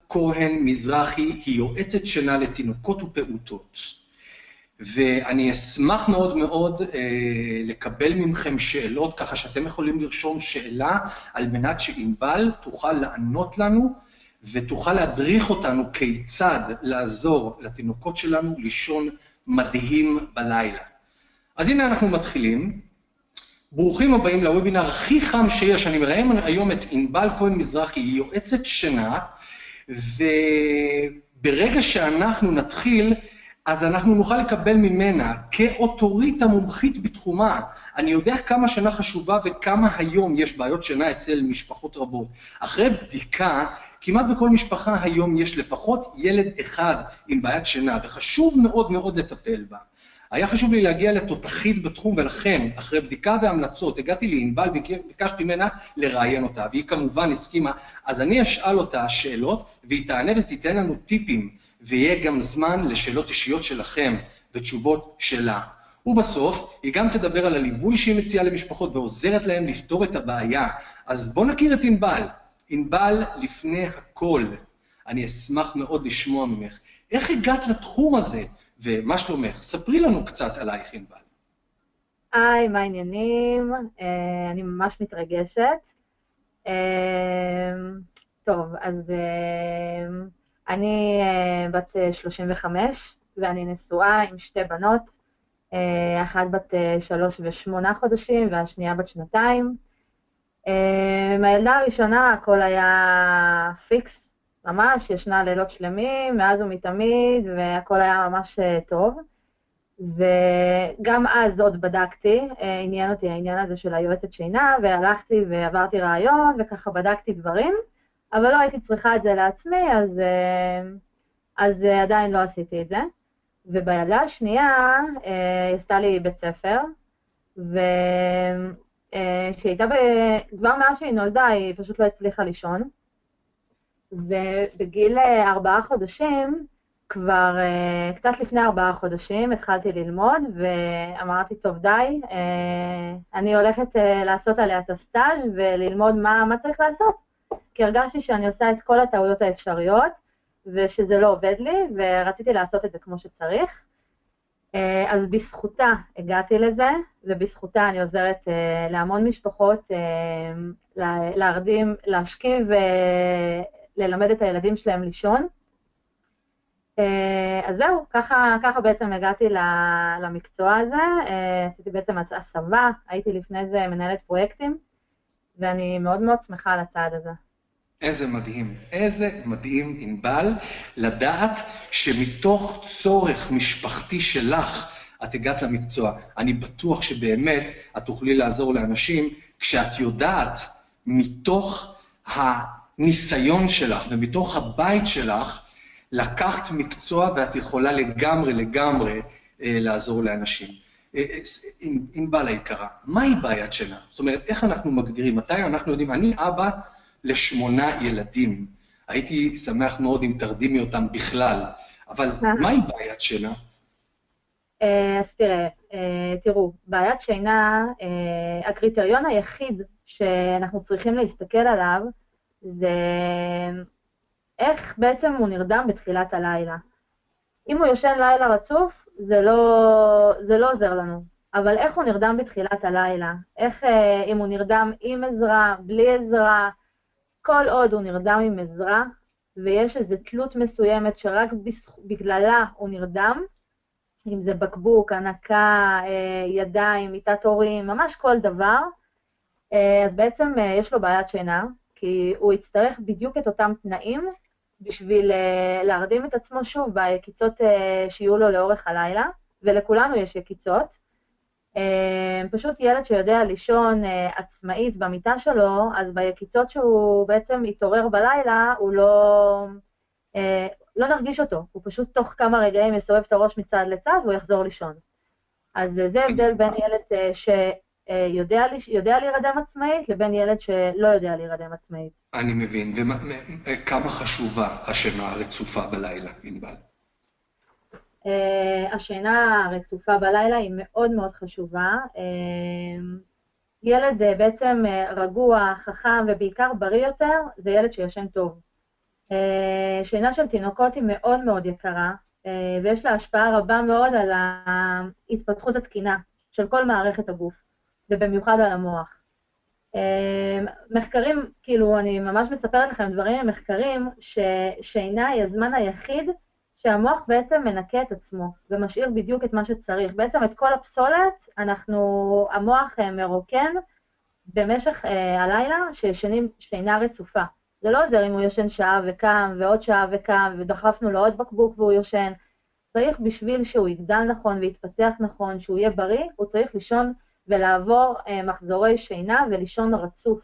כהן מזרחי היא יועצת שינה לתינוקות ופעוטות. ואני אשמח מאוד מאוד לקבל ממכם שאלות, ככה שאתם יכולים לרשום שאלה, על מנת שענבל תוכל לענות לנו, ותוכל להדריך אותנו כיצד לעזור לתינוקות שלנו לישון מדהים בלילה. אז הנה אנחנו מתחילים. ברוכים הבאים לוובינר הכי חם שיש. אני מראיין היום את ענבל כהן מזרחי, היא יועצת שינה, וברגע שאנחנו נתחיל, אז אנחנו נוכל לקבל ממנה כאוטוריטה מומחית בתחומה. אני יודע כמה שינה חשובה וכמה היום יש בעיות שינה אצל משפחות רבות. אחרי בדיקה, כמעט בכל משפחה היום יש לפחות ילד אחד עם בעיית שינה, וחשוב מאוד מאוד לטפל בה. היה חשוב לי להגיע לתותחית בתחום, ולכן, אחרי בדיקה והמלצות, הגעתי לענבל וביקשתי ממנה לראיין אותה, והיא כמובן הסכימה. אז אני אשאל אותה שאלות, והיא תענה ותיתן לנו טיפים, ויהיה גם זמן לשאלות אישיות שלכם ותשובות שלה. ובסוף, היא גם תדבר על הליווי שהיא מציעה למשפחות ועוזרת להם לפתור את הבעיה. אז בואו נכיר את ענבל. ענבל, לפני הכל, אני אשמח מאוד לשמוע ממך. איך הגעת לתחום הזה? ומה שלומך? ספרי לנו קצת עלייך, ענבל. היי, מה העניינים? אני ממש מתרגשת. טוב, אז אני בת 35, ואני נשואה עם שתי בנות, אחת בת 3 ו8 חודשים, והשנייה בת 2. מהילדה הראשונה הכל היה פיקס, ממש, ישנה לילות שלמים, מאז ומתמיד, והכל היה ממש טוב. וגם אז עוד בדקתי, עניין אותי העניין הזה של היועצת שינה, והלכתי ועברתי רעיון, וככה בדקתי דברים, אבל לא הייתי צריכה את זה לעצמי, אז עדיין לא עשיתי את זה. ובילדה השנייה, עשתה לי בית ספר, שהייתה כבר מאז שהיא נולדה, היא פשוט לא הצליחה לישון. ובגיל 4 חודשים, כבר קצת לפני 4 חודשים, התחלתי ללמוד, ואמרתי, טוב די, אני הולכת לעשות עליה את הסטאז' וללמוד מה צריך לעשות. כי הרגשתי שאני עושה את כל הטעויות האפשריות, ושזה לא עובד לי, ורציתי לעשות את זה כמו שצריך. אז בזכותה הגעתי לזה, ובזכותה אני עוזרת להמון משפחות, להשכים וללמד את הילדים שלהם לישון. אז זהו, ככה בעצם הגעתי למקצוע הזה, עשיתי בעצם הסבה, הייתי לפני זה מנהלת פרויקטים, ואני מאוד מאוד שמחה על הצעד הזה. איזה מדהים, ענבל, לדעת שמתוך צורך משפחתי שלך, את הגעת למקצוע. אני בטוח שבאמת את תוכלי לעזור לאנשים, כשאת יודעת מתוך הניסיון שלך ומתוך הבית שלך, לקחת מקצוע ואת יכולה לגמרי לעזור לאנשים. ענבל היקרה, מהי בעיית שינה? זאת אומרת, איך אנחנו מגדירים? מתי אנחנו יודעים? אני אבא ל8 ילדים. הייתי שמח מאוד אם תרדימי אותם בכלל, אבל מהי בעיית שינה? אז תראו, בעיית שינה, הקריטריון היחיד שאנחנו צריכים להסתכל עליו, זה איך בעצם הוא נרדם בתחילת הלילה. אם הוא יושן לילה רצוף, זה לא עוזר לנו. אבל איך הוא נרדם בתחילת הלילה? איך אם הוא נרדם עם עזרה, בלי עזרה, כל עוד הוא נרדם עם עזרה, ויש איזו תלות מסוימת שרק בגללה הוא נרדם, אם זה בקבוק, הנקה, ידיים, מיטת הורים, ממש כל דבר, אז בעצם יש לו בעיית שינה, כי הוא יצטרך בדיוק את אותם תנאים, בשביל להרדים את עצמו שוב ביקיצות שיהיו לו לאורך הלילה, ולכולנו יש יקיצות. פשוט ילד שיודע לישון עצמאית במיטה שלו, אז ביקיצות שהוא בעצם יתעורר בלילה, הוא לא נרגיש אותו. הוא פשוט תוך כמה רגעים יסובב את הראש מצד לצד והוא יחזור לישון. אז זה הבדל בין ילד שיודע להירדם עצמאית, לבין ילד שלא יודע להירדם עצמאית. אני מבין. וכמה חשובה השינה הרצופה בלילה, ענבל? השינה הרצופה בלילה היא מאוד מאוד חשובה. ילד בעצם רגוע, חכם ובעיקר בריא יותר, זה ילד שישן טוב. שינה של תינוקות היא מאוד מאוד יקרה, ויש לה השפעה רבה מאוד על ההתפתחות התקינה של כל מערכת הגוף, ובמיוחד על המוח. מחקרים, כאילו אני ממש מספרת לכם דברים ממחקרים, ששינה היא הזמן היחיד שהמוח בעצם מנקה את עצמו, ומשאיר בדיוק את מה שצריך. בעצם את כל הפסולת, המוח מרוקן במשך הלילה שישנים שינה רצופה. זה לא עוזר אם הוא יושן שעה וקם, ועוד שעה וקם, ודחפנו לו עוד בקבוק והוא יושן. צריך בשביל שהוא יגדל נכון ויתפתח נכון, שהוא יהיה בריא, הוא צריך לישון ולעבור מחזורי שינה ולישון רצוף.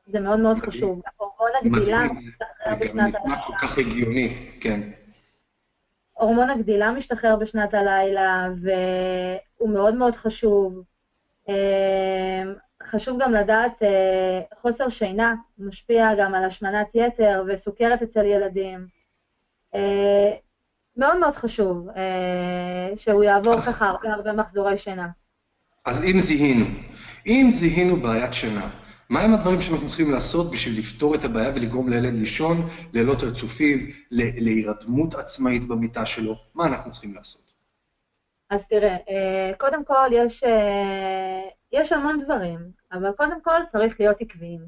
זה מאוד מאוד חשוב. הורמון הגדילה משתחרר בשנת הלילה. מה כל כך הגיוני, כן. הורמון הגדילה משתחרר בשנת הלילה, והוא מאוד מאוד חשוב. חשוב גם לדעת, חוסר שינה משפיע גם על השמנת יתר וסוכרת אצל ילדים. מאוד מאוד חשוב שהוא יעבור ככה הרבה מחזורי שינה. אז אם זיהינו בעיית שינה, מהם הדברים שאנחנו צריכים לעשות בשביל לפתור את הבעיה ולגרום לילד לישון, לילות רצופים, להירדמות עצמאית במיטה שלו? מה אנחנו צריכים לעשות? אז תראה, קודם כל יש המון דברים, אבל קודם כל צריך להיות עקביים.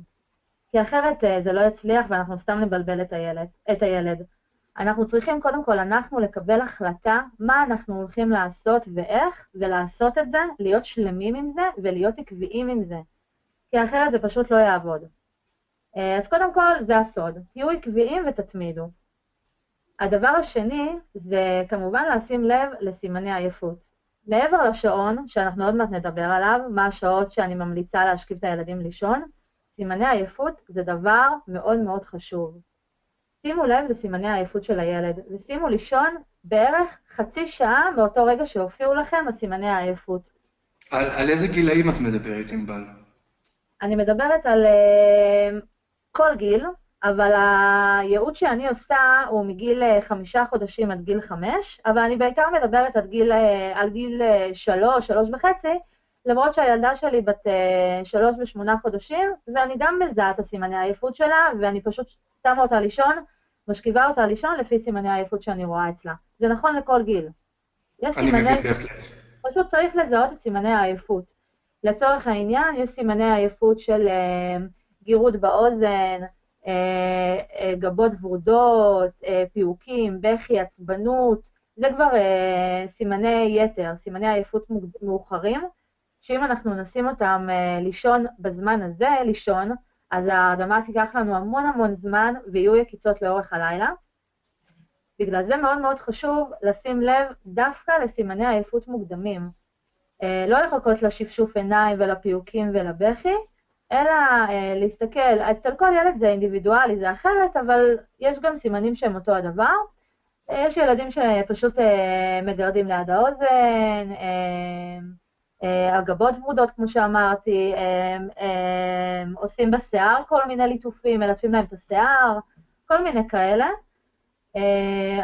כי אחרת זה לא יצליח ואנחנו סתם נבלבל את הילד. אנחנו צריכים קודם כל אנחנו לקבל החלטה מה אנחנו הולכים לעשות ואיך, ולעשות את זה, להיות שלמים עם זה ולהיות עקביים עם זה. כי אחרת זה פשוט לא יעבוד. אז קודם כל זה הסוד, תהיו עקביים ותתמידו. הדבר השני זה כמובן לשים לב לסימני עייפות. מעבר לשעון, שאנחנו עוד מעט נדבר עליו, מה השעות שאני ממליצה להשכיב את הילדים לישון, סימני עייפות זה דבר מאוד מאוד חשוב. שימו לב לסימני העייפות של הילד, ושימו לישון בערך חצי שעה מאותו רגע שהופיעו לכם הסימני העייפות. על איזה גילאים את מדברת, ענבל? אני מדברת על כל גיל, אבל הייעוד שאני עושה הוא מגיל 5 חודשים עד גיל 5, אבל אני בעיקר מדברת על גיל 3, 3 וחצי, למרות שהילדה שלי בת 3 ו8 חודשים, ואני גם מזהה את הסימני העייפות שלה, ואני פשוט שמה אותה לישון, משכיבה אותה לישון לפי סימני העייפות שאני רואה אצלה. זה נכון לכל גיל. אני מבין בהחלט. פשוט צריך לזהות את סימני העייפות. לצורך העניין, יש סימני עייפות של גירות באוזן, גבות ורודות, פיוקים, בכי, עצבנות, זה כבר סימני יתר, סימני עייפות מאוחרים, שאם אנחנו נשים אותם לישון בזמן הזה, לישון, אז ההרדמה תיקח לנו המון זמן ויהיו יקיצות לאורך הלילה. בגלל זה מאוד מאוד חשוב לשים לב דווקא לסימני עייפות מוקדמים. לא לחכות לשפשוף עיניים ולפיוקים ולבכי, אלא להסתכל, אצל כל ילד זה אינדיבידואלי, זה אחרת, אבל יש גם סימנים שהם אותו הדבר. יש ילדים שפשוט מגרדים ליד האוזן, הגבות ורודות, כמו שאמרתי, עושים בשיער כל מיני ליטופים, מלטפים להם את השיער, כל מיני כאלה.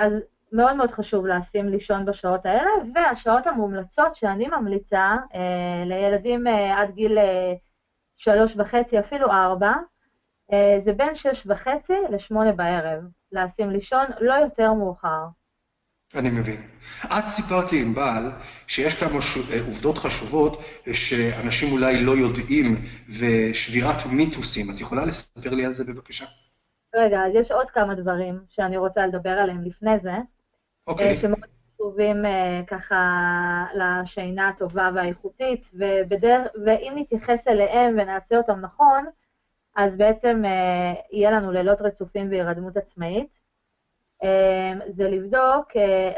אז מאוד מאוד חשוב לשים לישון בשעות האלה, והשעות המומלצות שאני ממליצה לילדים עד גיל 3.5, אפילו 4, זה בין 6.5 ל8 בערב, לשים לישון לא יותר מאוחר. אני מבין. את סיפרת לי, ענבל, שיש כמה עובדות חשובות שאנשים אולי לא יודעים, ושבירת מיתוסים. את יכולה לספר לי על זה בבקשה? רגע, אז יש עוד כמה דברים שאני רוצה לדבר עליהם לפני זה, שמאוד חשובים ככה לשינה הטובה והאיכותית, ואם נתייחס אליהם ונעשה אותם נכון, אז בעצם יהיה לנו לילות רצופים והירדמות עצמאית. זה לבדוק,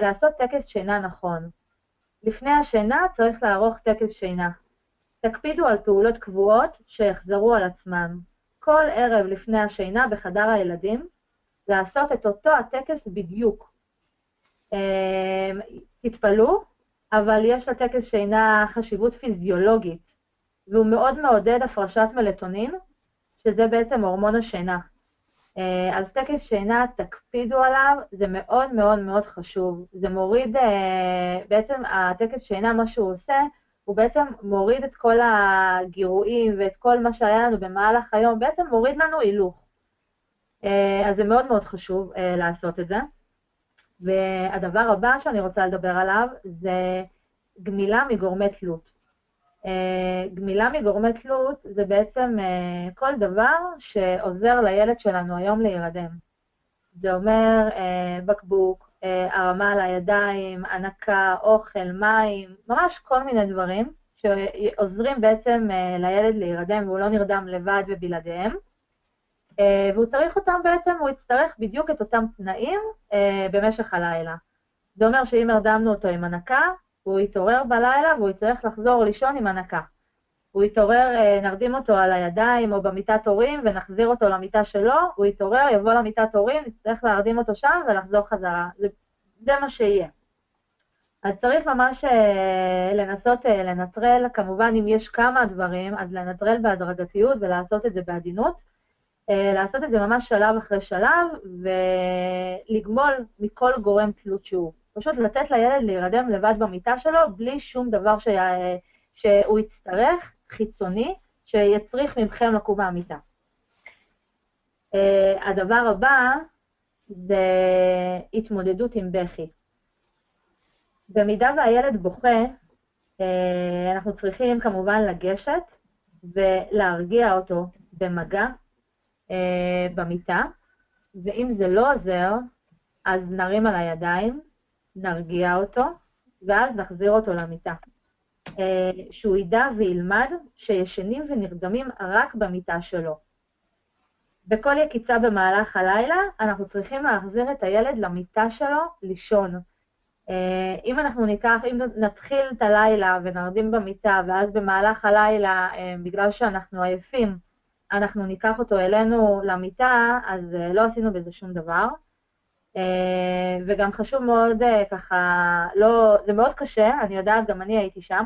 לעשות טקס שינה נכון. לפני השינה צריך לערוך טקס שינה. תקפידו על פעולות קבועות שיחזרו על עצמן. כל ערב לפני השינה בחדר הילדים, לעשות את אותו הטקס בדיוק. תתפלאו, אבל יש לטקס שינה חשיבות פיזיולוגית, והוא מאוד מעודד הפרשת מלטונין, שזה בעצם הורמון השינה. אז טקס שינה, תקפידו עליו, זה מאוד מאוד מאוד חשוב. זה מוריד, בעצם הטקס שינה, מה שהוא עושה, הוא בעצם מוריד את כל הגירויים ואת כל מה שהיה לנו במהלך היום, בעצם מוריד לנו הילוך. אז זה מאוד מאוד חשוב לעשות את זה. והדבר הבא שאני רוצה לדבר עליו זה גמילה מגורמי תלות. גמילה מגורמי תלות זה בעצם כל דבר שעוזר לילד שלנו היום להירדם. זה אומר בקבוק, הרמה על הידיים, הנקה, אוכל, מים, ממש כל מיני דברים שעוזרים בעצם לילד להירדם והוא לא נרדם לבד ובלעדיהם. והוא צריך אותם בעצם, הוא יצטרך בדיוק את אותם תנאים במשך הלילה. זה אומר שאם הרדמנו אותו עם הנקה, הוא יתעורר בלילה והוא יצטרך לחזור לישון עם הנקה. הוא יתעורר, נרדים אותו על הידיים או במיטת הורים ונחזיר אותו למיטה שלו, הוא יתעורר, יבוא למיטת הורים, נצטרך להרדים אותו שם ולחזור חזרה. זה מה שיהיה. אז צריך ממש לנסות לנטרל, כמובן אם יש כמה דברים, אז לנטרל בהדרגתיות ולעשות את זה בעדינות, לעשות את זה ממש שלב אחרי שלב ולגמול מכל גורם תלות שהוא. פשוט לתת לילד להירדם לבד במיטה שלו בלי שום דבר שהוא יצטרך חיצוני שיצריך ממכם לקום מהמיטה. הדבר הבא זה התמודדות עם בכי. במידה והילד בוכה, אנחנו צריכים כמובן לגשת ולהרגיע אותו במגע במיטה, ואם זה לא עוזר, אז נרים על הידיים, נרגיע אותו, ואז נחזיר אותו למיטה. שהוא ידע וילמד שישנים ונרדמים רק במיטה שלו. בכל יקיצה במהלך הלילה, אנחנו צריכים להחזיר את הילד למיטה שלו לישון. אם נתחיל את הלילה ונרדים במיטה, ואז במהלך הלילה, בגלל שאנחנו עייפים, אנחנו ניקח אותו אלינו למיטה, אז לא עשינו בזה שום דבר. וגם חשוב מאוד ככה, זה מאוד קשה, אני יודעת, גם אני הייתי שם.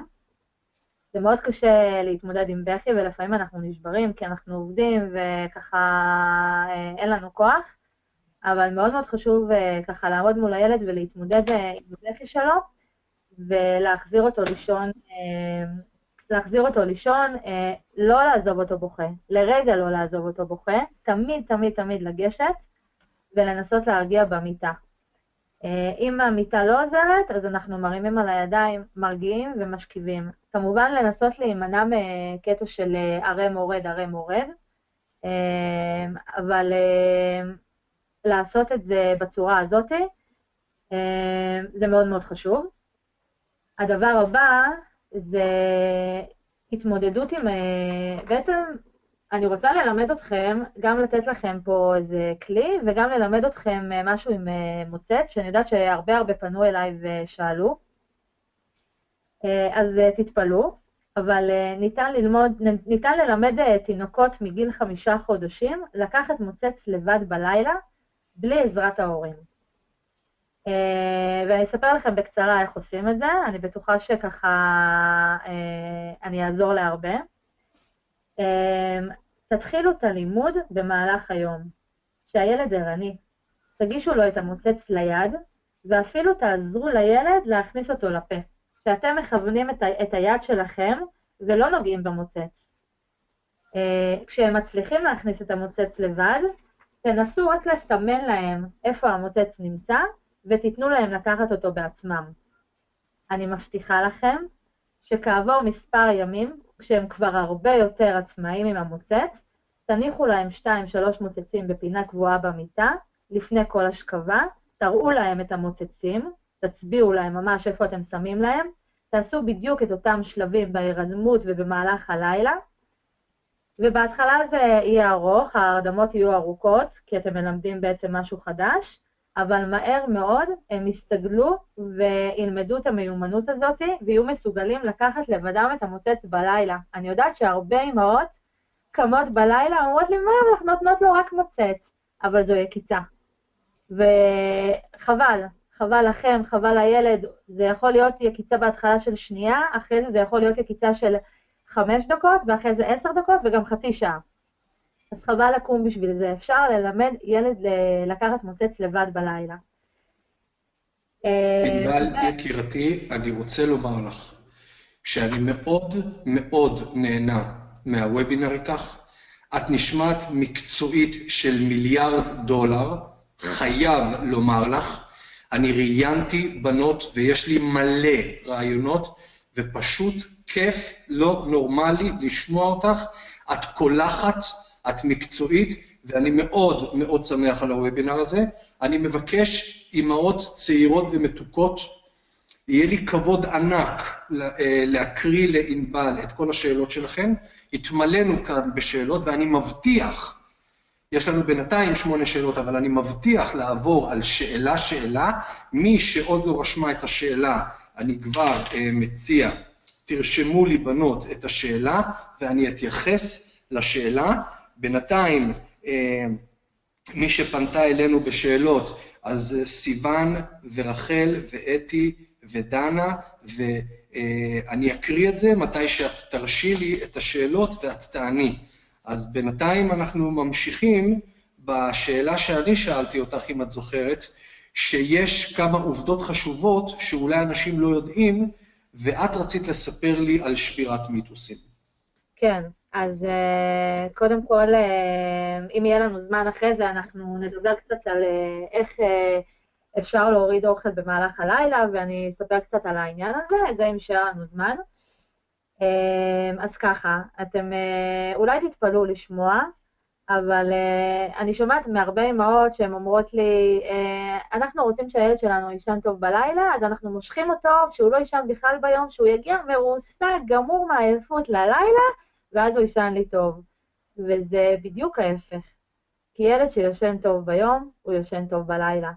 זה מאוד קשה להתמודד עם בכי, ולפעמים אנחנו נשברים, כי אנחנו עובדים וככה אין לנו כוח. אבל מאוד מאוד חשוב ככה לעמוד מול הילד ולהתמודד עם בכי שלו, ולהחזיר אותו לישון, לא לעזוב אותו בוכה, לרגע לא לעזוב אותו בוכה, תמיד תמיד תמיד לגשת ולנסות להרגיע במיטה. אם המיטה לא עוזרת, אז אנחנו מרימים על הידיים, מרגיעים ומשכיבים. כמובן לנסות להימנע מקטע של ערה מורד, אבל לעשות את זה בצורה הזאת, זה מאוד מאוד חשוב. הדבר הבא זה התמודדות עם, בעצם אני רוצה ללמד אתכם, גם לתת לכם פה איזה כלי, וגם ללמד אתכם משהו עם מוצץ, שאני יודעת שהרבה פנו אליי ושאלו. אז תתפלאו, אבל ניתן ללמד תינוקות מגיל 5 חודשים, לקחת מוצץ לבד בלילה, בלי עזרת ההורים. ואני אספר לכם בקצרה איך עושים את זה, אני בטוחה שככה אני אעזור להרבה. תתחילו את הלימוד במהלך היום, שהילד ערני. תגישו לו את המוצץ ליד, ואפילו תעזרו לילד להכניס אותו לפה. שאתם מכוונים את היד שלכם ולא נוגעים במוצץ. כשהם מצליחים להכניס את המוצץ לבד, תנסו רק לסמן להם איפה המוצץ נמצא, ותיתנו להם לקחת אותו בעצמם. אני מבטיחה לכם שכעבור מספר ימים, כשהם כבר הרבה יותר עצמאיים עם המוצץ, תניחו להם 2-3 מוצצים בפינה קבועה במיטה, לפני כל השכבה, תראו להם את המוצצים, תצביעו להם ממש איפה אתם שמים להם, תעשו בדיוק את אותם שלבים בהירדמות ובמהלך הלילה, ובהתחלה זה יהיה ארוך, ההרדמות יהיו ארוכות, כי אתם מלמדים בעצם משהו חדש, אבל מהר מאוד הם יסתגלו וילמדו את המיומנות הזאת, ויהיו מסוגלים לקחת לבדם את המוצץ בלילה. אני יודעת שהרבה אמהות קמות בלילה, אומרות לי, מה, אנחנו נותנות לו רק מוצץ, אבל זו יקיצה. וחבל, חבל לכם, חבל לילד, זה יכול להיות יקיצה בהתחלה של שנייה, אחרי זה יכול להיות יקיצה של 5 דקות, ואחרי זה 10 דקות וגם חצי שעה. אז חבל לקום בשביל זה. אפשר ללמד ילד לקחת מוצץ לבד בלילה. ענבל יקירתי, אני רוצה לומר לך שאני מאוד מאוד נהנה מהוובינר איתך. את נשמעת מקצועית של $1,000,000,000, חייב לומר לך. אני ראיינתי בנות ויש לי מלא רעיונות, ופשוט כיף לא נורמלי לשמוע אותך. את קולחת, את מקצועית, ואני מאוד מאוד שמח על הוובינר הזה. אני מבקש אמהות צעירות ומתוקות, יהיה לי כבוד ענק להקריא לענבל את כל השאלות שלכם. התמלאנו כאן בשאלות, ואני מבטיח, יש לנו בינתיים 8 שאלות, אבל אני מבטיח לעבור על שאלה. מי שעוד לא רשמה את השאלה, אני כבר מציע, תרשמו לי בנות את השאלה, ואני אתייחס לשאלה. בינתיים, מי שפנתה אלינו בשאלות, אז סיוון ורחל ואתי ודנה, ואני אקריא את זה מתי שאת תרשי לי את השאלות ואת תעני. אז בינתיים אנחנו ממשיכים בשאלה שאני שאלתי אותך, אם את זוכרת, שיש כמה עובדות חשובות שאולי אנשים לא יודעים, ואת רצית לספר לי על שבירת מיתוסים. כן, אז קודם כל, אם יהיה לנו זמן אחרי זה, אנחנו נדבר קצת על איך אפשר להוריד אוכל במהלך הלילה, ואני אספר קצת על העניין הזה, זה אם שיהיה לנו זמן. אז ככה, אתם אולי תתפלאו לשמוע, אבל אני שומעת מהרבה אמהות שהן אומרות לי, אנחנו רוצים שהילד שלנו יישן טוב בלילה, אז אנחנו מושכים אותו שהוא לא יישן בכלל ביום, שהוא יגיע מרוסק, גמור מהעייפות ללילה, ואז הוא יישן לי טוב. וזה בדיוק ההפך. כי ילד שיושן טוב ביום, הוא יושן טוב בלילה.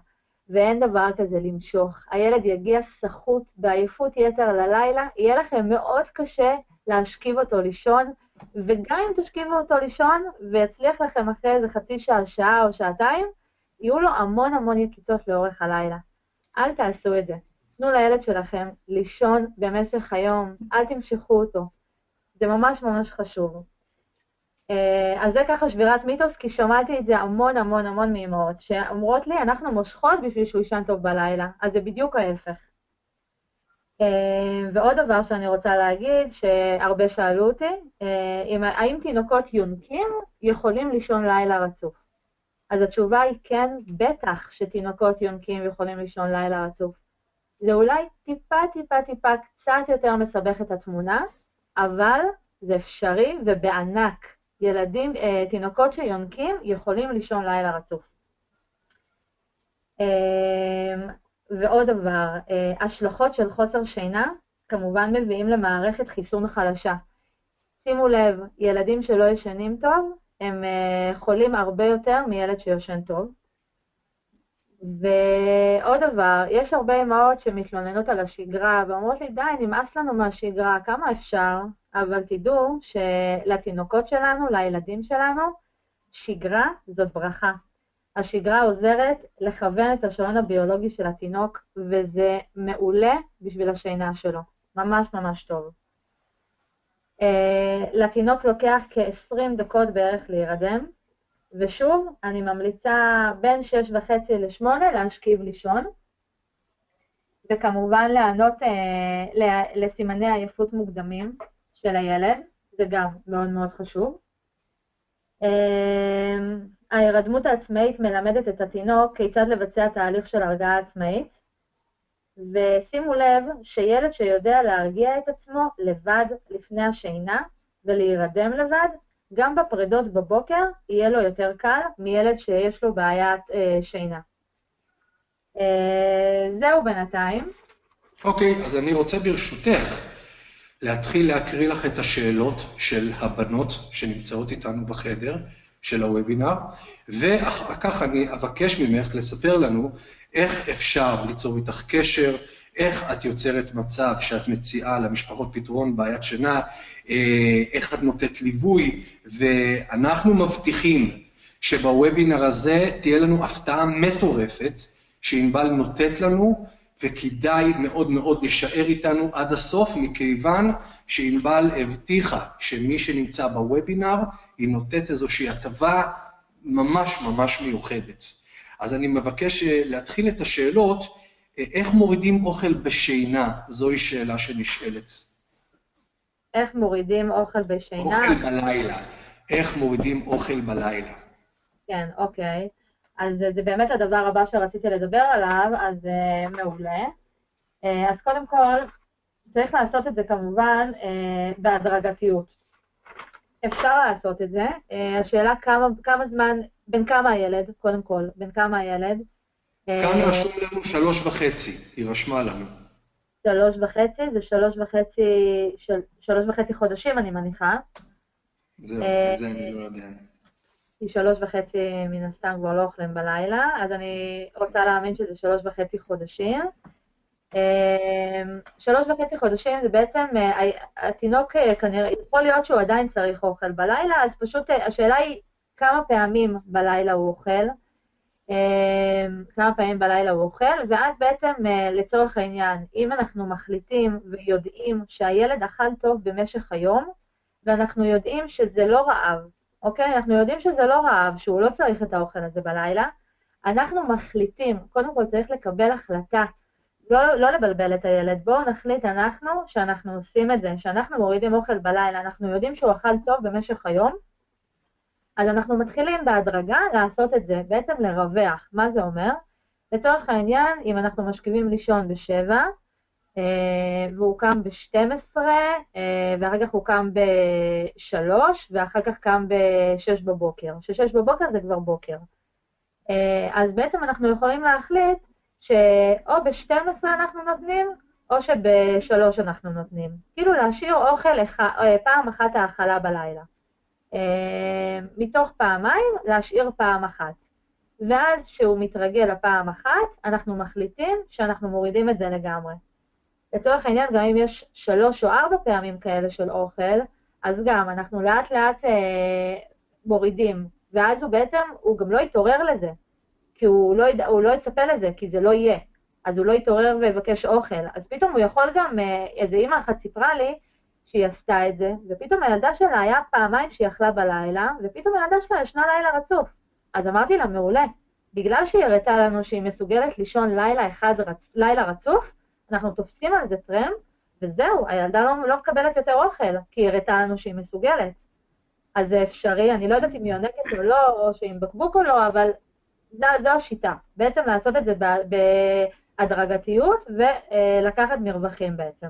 ואין דבר כזה למשוך. הילד יגיע סחוט בעייפות יתר ללילה, יהיה לכם מאוד קשה להשכיב אותו לישון, וגם אם תשכיבו אותו לישון, ויצליח לכם אחרי איזה חצי שעה, שעה או שעתיים, יהיו לו המון יקיצות לאורך הלילה. אל תעשו את זה. תנו לילד שלכם לישון במשך היום, אל תמשכו אותו. זה ממש חשוב. אז זה ככה שבירת מיתוס, כי שמעתי את זה המון מאמהות, שאומרות לי, אנחנו מושכות בשביל שהוא יישן טוב בלילה, אז זה בדיוק ההפך. ועוד דבר שאני רוצה להגיד, שהרבה שאלו אותי, האם תינוקות יונקים יכולים לישון לילה רצוף? אז התשובה היא כן, בטח שתינוקות יונקים יכולים לישון לילה רצוף. זה אולי טיפה קצת יותר מסבך את התמונה, אבל זה אפשרי ובענק. תינוקות שיונקים יכולים לישון לילה רצוף. ועוד דבר, השלכות של חוסר שינה כמובן מביאים למערכת חיסון חלשה. שימו לב, ילדים שלא ישנים טוב, הם חולים הרבה יותר מילד שיושן טוב. ועוד דבר, יש הרבה אמהות שמתלוננות על השגרה, ואומרות לי, די, נמאס לנו מהשגרה, כמה אפשר? אבל תדעו שלתינוקות שלנו, לילדים שלנו, שגרה זאת ברכה. השגרה עוזרת לכוון את השעון הביולוגי של התינוק, וזה מעולה בשביל השינה שלו. ממש טוב. לתינוק לוקח כ-20 דקות בערך להירדם, ושוב, אני ממליצה בין 6:30 ל-8 להשכיב לישון, וכמובן לענות לסימני עייפות מוקדמים של הילד, זה גם מאוד חשוב. ההירדמות העצמאית מלמדת את התינוק כיצד לבצע תהליך של הרגעה עצמאית, ושימו לב שילד שיודע להרגיע את עצמו לבד לפני השינה ולהירדם לבד, גם בפרידות בבוקר יהיה לו יותר קל מילד שיש לו בעיית שינה. זהו בינתיים. אוקיי, אז אני רוצה ברשותך להתחיל להקריא לך את השאלות של הבנות שנמצאות איתנו בחדר של הוובינר, ואחר כך אני אבקש ממך לספר לנו איך אפשר ליצור איתך קשר, איך את יוצרת מצב שאת מציעה למשפחות פתרון בעיית שינה, איך את נותנת ליווי, ואנחנו מבטיחים שבוובינר הזה תהיה לנו הפתעה מטורפת שענבל נותנת לנו, וכדאי מאוד להישאר איתנו עד הסוף, מכיוון שענבל הבטיחה שמי שנמצא בוובינר היא נותנת איזושהי הטבה ממש מיוחדת. אז אני מבקש להתחיל את השאלות. איך מורידים אוכל בשינה? זוהי שאלה שנשאלת. איך מורידים אוכל בשינה? אוכל בלילה. איך מורידים אוכל בלילה. כן, אוקיי. אז זה באמת הדבר הבא שרציתי לדבר עליו, אז מעולה. אז קודם כל, צריך לעשות את זה כמובן בהדרגתיות. אפשר לעשות את זה. השאלה כמה זמן, בין כמה הילד, קודם כל, בין כמה הילד. כאן רשום לנו 3.5, היא רשמה לנו. 3.5, זה 3.5 חודשים, אני מניחה. זהו, את זה אני לא יודע. כי 3.5 מן הסתם כבר לא אוכלים בלילה, אז אני רוצה להאמין שזה 3.5 חודשים. 3.5 חודשים זה בעצם, התינוק כנראה, יכול להיות שהוא עדיין צריך אוכל בלילה, אז פשוט השאלה היא כמה פעמים בלילה הוא אוכל, ואז בעצם לצורך העניין, אם אנחנו מחליטים ויודעים שהילד אכל טוב במשך היום, ואנחנו יודעים שזה לא רעב, אוקיי? אנחנו יודעים שזה לא רעב, שהוא לא צריך את האוכל הזה בלילה, אנחנו מחליטים, קודם כל צריך לקבל החלטה, לא לבלבל את הילד, בואו נחליט אנחנו שאנחנו עושים את זה, שאנחנו מורידים אוכל בלילה, אנחנו יודעים שהוא אכל טוב במשך היום, אז אנחנו מתחילים בהדרגה לעשות את זה, בעצם לרווח. מה זה אומר? לצורך העניין, אם אנחנו משכיבים לישון ב7, והוא קם ב12, ואחר כך הוא קם ב3, ואחר כך קם ב6 בבוקר. ש6 בבוקר זה כבר בוקר. אז בעצם אנחנו יכולים להחליט שאו ב12 אנחנו נותנים, או שב3 אנחנו נותנים. כאילו להשאיר אוכל פעם אחת האכלה בלילה. מתוך פעמיים להשאיר פעם אחת. ואז שהוא מתרגל לפעם אחת, אנחנו מחליטים שאנחנו מורידים את זה לגמרי. לצורך העניין, גם אם יש 3 או 4 פעמים כאלה של אוכל, אז גם אנחנו לאט לאט מורידים, ואז הוא גם לא יתעורר לזה, כי הוא לא יצפה לזה, כי זה לא יהיה. אז הוא לא יתעורר ויבקש אוכל. אז פתאום הוא יכול גם, איזה אמא אחת סיפרה לי, שהיא עשתה את זה, ופתאום הילדה שלה היה פעמיים שהיא אכלה בלילה, ופתאום הילדה שלה ישנה לילה רצוף. אז אמרתי לה, מעולה, בגלל שהיא הראתה לנו שהיא מסוגלת לישון לילה רצוף, אנחנו תופסים על זה טרם, וזהו, הילדה לא מקבלת יותר אוכל, כי היא הראתה לנו שהיא מסוגלת. אז זה אפשרי, אני לא יודעת אם היא עונקת או לא, או שהיא עם בקבוק או לא, אבל זו השיטה. בעצם לעשות את זה בהדרגתיות, ולקחת מרווחים בעצם.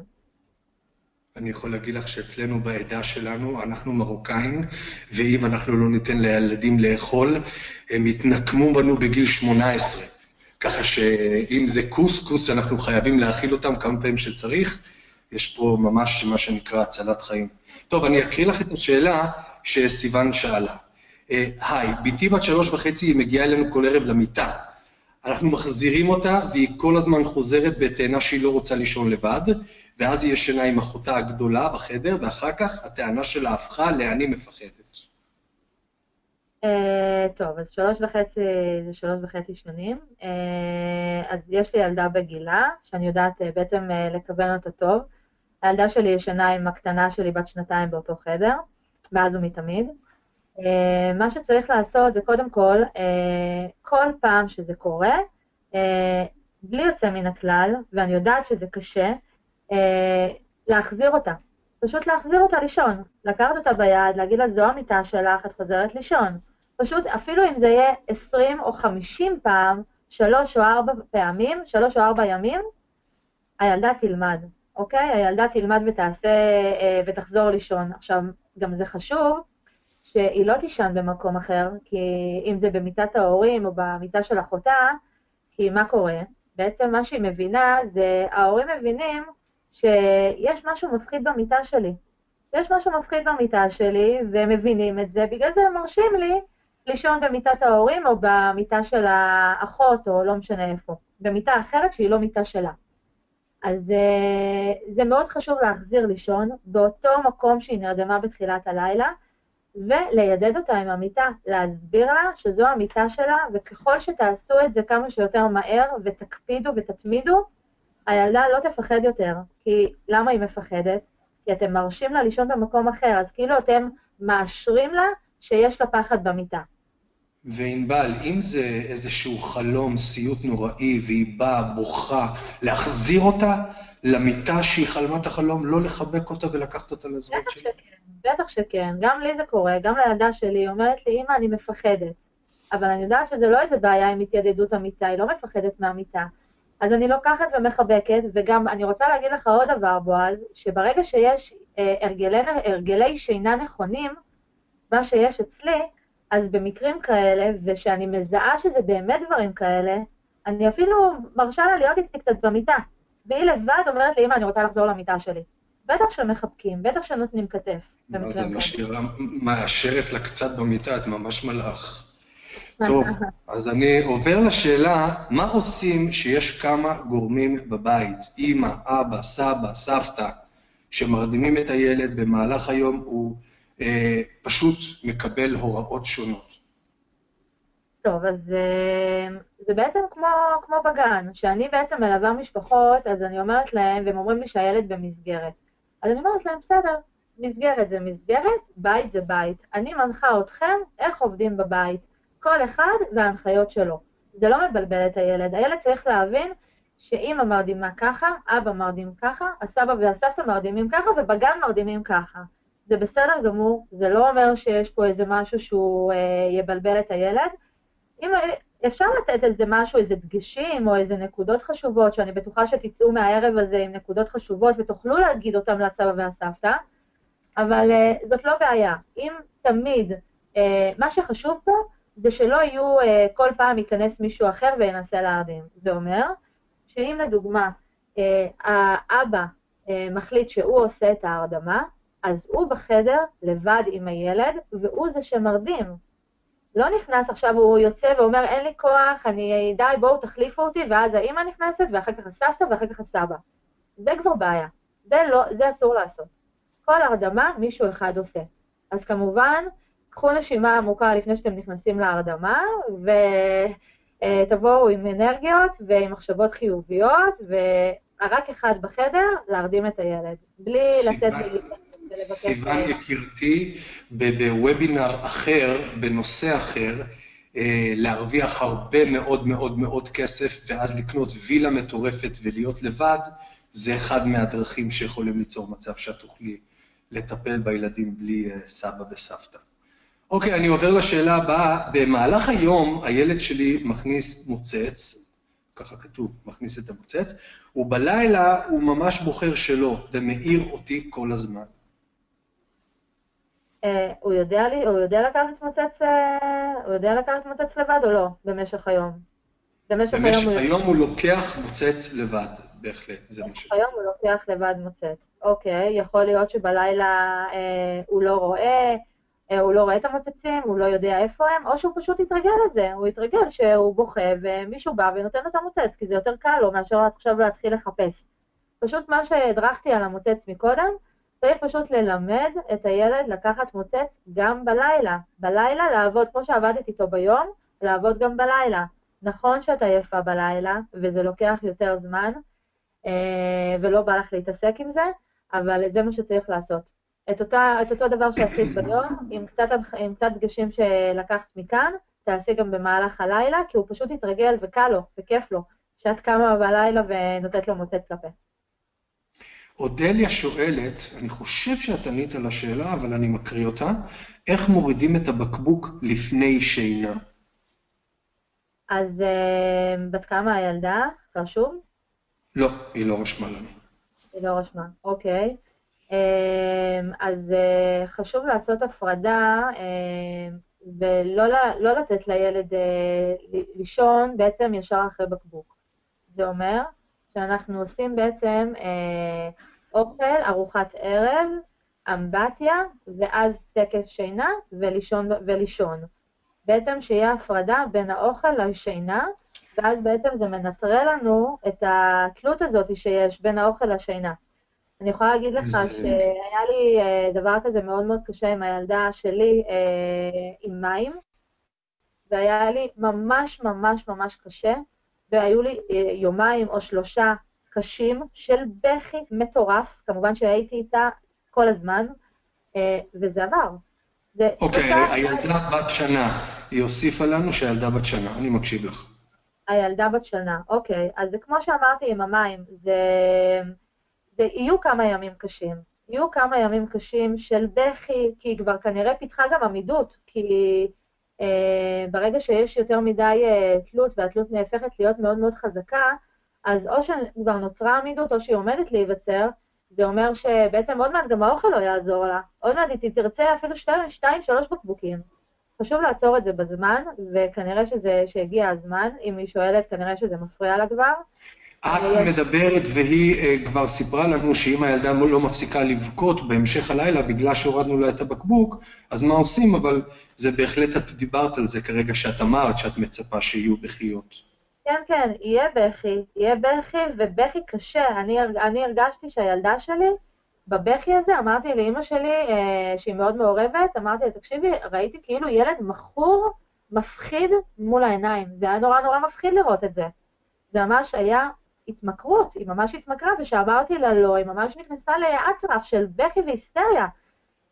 אני יכול להגיד לך שאצלנו בעדה שלנו, אנחנו מרוקאים, ואם אנחנו לא ניתן לילדים לאכול, הם יתנקמו בנו בגיל 18. ככה שאם זה קוס, אנחנו חייבים להאכיל אותם כמה פעמים שצריך. יש פה ממש מה שנקרא הצלת חיים. טוב, אני אקריא לך את השאלה שסיוון שאלה. היי, ביתי בת 3.5, היא מגיעה אלינו כל ערב למיטה. אנחנו מחזירים אותה, והיא כל הזמן חוזרת בטענה שהיא לא רוצה לישון לבד, ואז היא ישנה עם אחותה הגדולה בחדר, ואחר כך הטענה שלה הפכה לאני מפחדת. טוב, אז 3.5 זה 3.5 שנים. אז יש לי ילדה בגילה, שאני יודעת בעצם לכוון אותה טוב. הילדה שלי ישנה עם הקטנה שלי בת 2 באותו חדר, מאז ומתמיד. מה שצריך לעשות זה קודם כל פעם שזה קורה, בלי יוצא מן הכלל, ואני יודעת שזה קשה, להחזיר אותה. פשוט להחזיר אותה לישון. לקחת אותה ביד, להגיד לה, זו המיטה שלך, את חוזרת לישון. פשוט, אפילו אם זה יהיה 20 או 50 פעם, 3 או 4 פעמים, 3 או 4 ימים, הילדה תלמד, אוקיי? הילדה תלמד ותחזור לישון. עכשיו, גם זה חשוב, שהיא לא תישן במקום אחר, כי אם זה במיטת ההורים או במיטה של אחותה, כי מה קורה? בעצם מה שהיא מבינה זה, ההורים מבינים שיש משהו מפחיד במיטה שלי. יש משהו מפחיד במיטה שלי, והם מבינים את זה, בגלל זה הם מרשים לי לישון במיטת ההורים או במיטה של האחות או לא משנה איפה, במיטה אחרת שהיא לא מיטה שלה. אז זה מאוד חשוב להחזיר לישון באותו מקום שהיא נרדמה בתחילת הלילה, וליידד אותה עם המיטה, להסביר לה שזו המיטה שלה, וככל שתעשו את זה כמה שיותר מהר, ותקפידו ותתמידו, הילדה לא תפחד יותר. כי למה היא מפחדת? כי אתם מרשים לה לישון במקום אחר, אז כאילו אתם מאשרים לה שיש לה פחד במיטה. וענבל, אם זה איזשהו חלום, סיוט נוראי, והיא באה, בוכה, להחזיר אותה למיטה שהיא חלמה את החלום, לא לחבק אותה ולקחת אותה לזרועות בטח שלי? שכן, בטח שכן. גם לי זה קורה, גם לילדה שלי, היא אומרת לי, אמא, אני מפחדת. אבל אני יודעת שזה לא איזה בעיה עם התיידדות המיטה, היא לא מפחדת מהמיטה. אז אני לוקחת ומחבקת, וגם אני רוצה להגיד לך עוד דבר, בועז, שברגע שיש הרגלי שינה נכונים, מה שיש אצלי, אז במקרים כאלה, ושאני מזהה שזה באמת דברים כאלה, אני אפילו מרשה לה להיות איתי קצת במיטה. והיא לבד אומרת לי, אמא, אני רוצה לחזור למיטה שלי. בטח שמחבקים, בטח שנותנים כתף מה זה, במקרים כאלה. מאשרת לה קצת במיטה, את ממש מלאך. טוב, אז אני עובר לשאלה, מה עושים שיש כמה גורמים בבית, אמא, אבא, סבא, סבתא, שמרדימים את הילד במהלך היום, הוא פשוט מקבל הוראות שונות. טוב, אז זה בעצם כמו בגן, שאני בעצם מלווה משפחות, אז אני אומרת להם, והם אומרים לי שהילד במסגרת. אז אני אומרת להם, בסדר, מסגרת זה מסגרת, בית זה בית. אני מנחה אתכם איך עובדים בבית. כל אחד וההנחיות שלו. זה לא מבלבל את הילד. הילד צריך להבין שאמא מרדימה ככה, אבא מרדים ככה, הסבא והסבתא מרדימים ככה, ובגן מרדימים ככה. זה בסדר גמור, זה לא אומר שיש פה איזה משהו שהוא יבלבל את הילד. אם אפשר לתת איזה משהו, איזה דגשים או איזה נקודות חשובות, שאני בטוחה שתצאו מהערב הזה עם נקודות חשובות ותוכלו להגיד אותם לסבא והסבתא, אבל זאת לא בעיה. אם תמיד, מה שחשוב פה זה שלא יהיו כל פעם ייכנס מישהו אחר וינסה להרדים. זה אומר שאם לדוגמה האבא מחליט שהוא עושה את ההרדמה, אז הוא בחדר לבד עם הילד והוא זה שמרדים. לא נכנס עכשיו, הוא יוצא ואומר, אין לי כוח, אני די, בואו תחליפו אותי, ואז האמא נכנסת, ואחר כך הסבתא, ואחר כך הסבא. זה כבר בעיה. זה אסור לעשות. כל הרדמה, מישהו אחד עושה. אז כמובן, קחו נשימה עמוקה לפני שאתם נכנסים להרדמה, ותבואו עם אנרגיות ועם מחשבות חיוביות, ורק אחד בחדר, להרדים את הילד. בלי לתת ולבקש. סיוון יקירתי, בוובינר אחר, בנושא אחר, להרוויח הרבה מאוד מאוד מאוד כסף, ואז לקנות וילה מטורפת ולהיות לבד, זה אחד מהדרכים שיכולים ליצור מצב שאת תוכלי לטפל בילדים בלי סבא וסבתא. אוקיי, אני עובר לשאלה הבאה. במהלך היום הילד שלי מכניס מוצץ, ככה כתוב, מכניס את המוצץ, ובלילה הוא ממש בוחר שלו ומאיר אותי כל הזמן. הוא יודע לקחת מוצץ לבד או לא, במשך היום? במשך היום הוא לוקח מוצץ לבד, בהחלט, זה מה ש... היום הוא לוקח לבד מוצץ. אוקיי, יכול להיות שבלילה הוא לא רואה את המוצצים, הוא לא יודע איפה הם, או שהוא פשוט יתרגל לזה, הוא יתרגל שהוא בוכה ומישהו בא ונותן לו את המוצץ, כי זה יותר קל לו מאשר עכשיו להתחיל לחפש. פשוט מה שהדרכתי על המוצץ מקודם, צריך פשוט ללמד את הילד לקחת מוצץ גם בלילה. בלילה לעבוד, כמו שעבדתי איתו ביום, לעבוד גם בלילה. נכון שאתה יפה בלילה, וזה לוקח יותר זמן, ולא בא לך להתעסק עם זה, אבל זה מה שצריך לעשות. את אותו דבר שעשית ביום, עם קצת דגשים שלקחת מכאן, תעשי גם במהלך הלילה, כי הוא פשוט יתרגל וקל לו, וכיף לו, שאת קמה בלילה ונותנת לו מוצץ לפה. אודליה שואלת, אני חושב שאת ענית על השאלה, אבל אני מקריא אותה, איך מורידים את הבקבוק לפני שינה? אז בת כמה הילדה? רשום? לא, היא לא רשמה לנו. היא לא רשמה, אוקיי. אז חשוב לעשות הפרדה ולא לתת לילד לישון בעצם ישר אחרי בקבוק. זה אומר שאנחנו עושים בעצם אוכל, ארוחת ערב, אמבטיה, ואז טקס שינה ולישון. בעצם שיהיה הפרדה בין האוכל לשינה, ואז בעצם זה מנטרל לנו את התלות הזאת שיש בין האוכל לשינה. אני יכולה להגיד לך שהיה לי דבר כזה מאוד מאוד קשה עם הילדה שלי עם מים, והיה לי ממש ממש ממש קשה, והיו לי יומיים או 3 קשים של בכי מטורף, כמובן שהייתי איתה כל הזמן, וזה עבר. אוקיי, הילדה בת שנה, היא הוסיפה לנו שהילדה בת שנה, אני מקשיב לך. הילדה בת שנה, אוקיי. אז זה כמו שאמרתי עם המים, יהיו כמה ימים קשים. יהיו כמה ימים קשים של בכי, כי היא כבר כנראה פיתחה גם עמידות, כי ברגע שיש יותר מדי תלות, והתלות נהפכת להיות מאוד מאוד חזקה, אז או שכבר נוצרה עמידות, או שהיא עומדת להיווצר, זה אומר שבעצם עוד מעט גם האוכל לא יעזור לה. עוד מעט היא תרצה אפילו 2-3 בקבוקים. חשוב לעצור את זה בזמן, וכנראה שהגיע הזמן. אם היא שואלת, כנראה שזה מפריע לה כבר. את מדברת והיא כבר סיפרה לנו שאם הילדה לא מפסיקה לבכות בהמשך הלילה בגלל שהורדנו לה את הבקבוק, אז מה עושים? אבל זה בהחלט, את דיברת על זה כרגע שאת אמרת שאת מצפה שיהיו בכיות. כן, כן, יהיה בכי ובכי קשה. אני הרגשתי שהילדה שלי, בבכי הזה, אמרתי לאמא שלי, שהיא מאוד מעורבת, אמרתי לה, תקשיבי, ראיתי כאילו ילד מכור, מפחיד מול העיניים. זה היה נורא נורא מפחיד לראות את זה. זה ממש היה התמכרות, היא ממש התמכרה, ושאמרתי לה לא, היא ממש נכנסה לאטרף של בכי והיסטריה.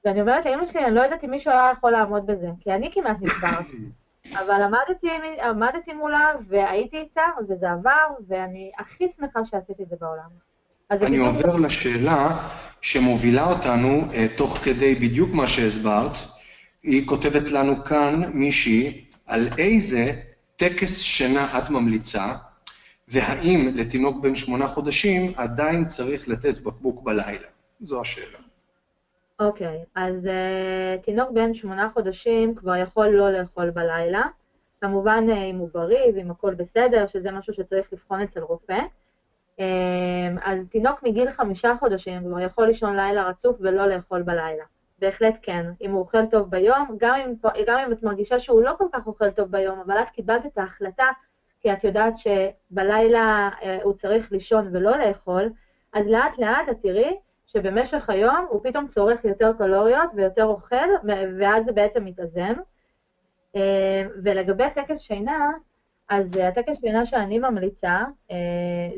ואני אומרת לאמא שלי, אני לא יודעת אם מישהו היה יכול לעמוד בזה, כי אני כמעט נשברתי. אבל עמדתי מולה והייתי איתה, וזה עבר, ואני הכי שמחה שעשיתי את זה בעולם. אני עובר לשאלה שמובילה אותנו, תוך כדי בדיוק מה שהסברת. היא כותבת לנו כאן מישהי, על איזה טקס שינה את ממליצה, והאם לתינוק בן 8 חודשים עדיין צריך לתת בקבוק בלילה? זו השאלה. אוקיי, אז תינוק בן 8 חודשים כבר יכול לא לאכול בלילה. כמובן אם הוא בריא ואם הכל בסדר, שזה משהו שצריך לבחון אצל רופא. אז תינוק מגיל 5 חודשים כבר יכול לישון לילה רצוף ולא לאכול בלילה. בהחלט כן, אם הוא אוכל טוב ביום, גם אם את מרגישה שהוא לא כל כך אוכל טוב ביום, אבל את קיבלת את ההחלטה, כי את יודעת שבלילה הוא צריך לישון ולא לאכול, אז לאט לאט את תראי שבמשך היום הוא פתאום צורך יותר קלוריות ויותר אוכל, ואז זה בעצם מתאזן. ולגבי טקס שינה, אז הטקס שינה שאני ממליצה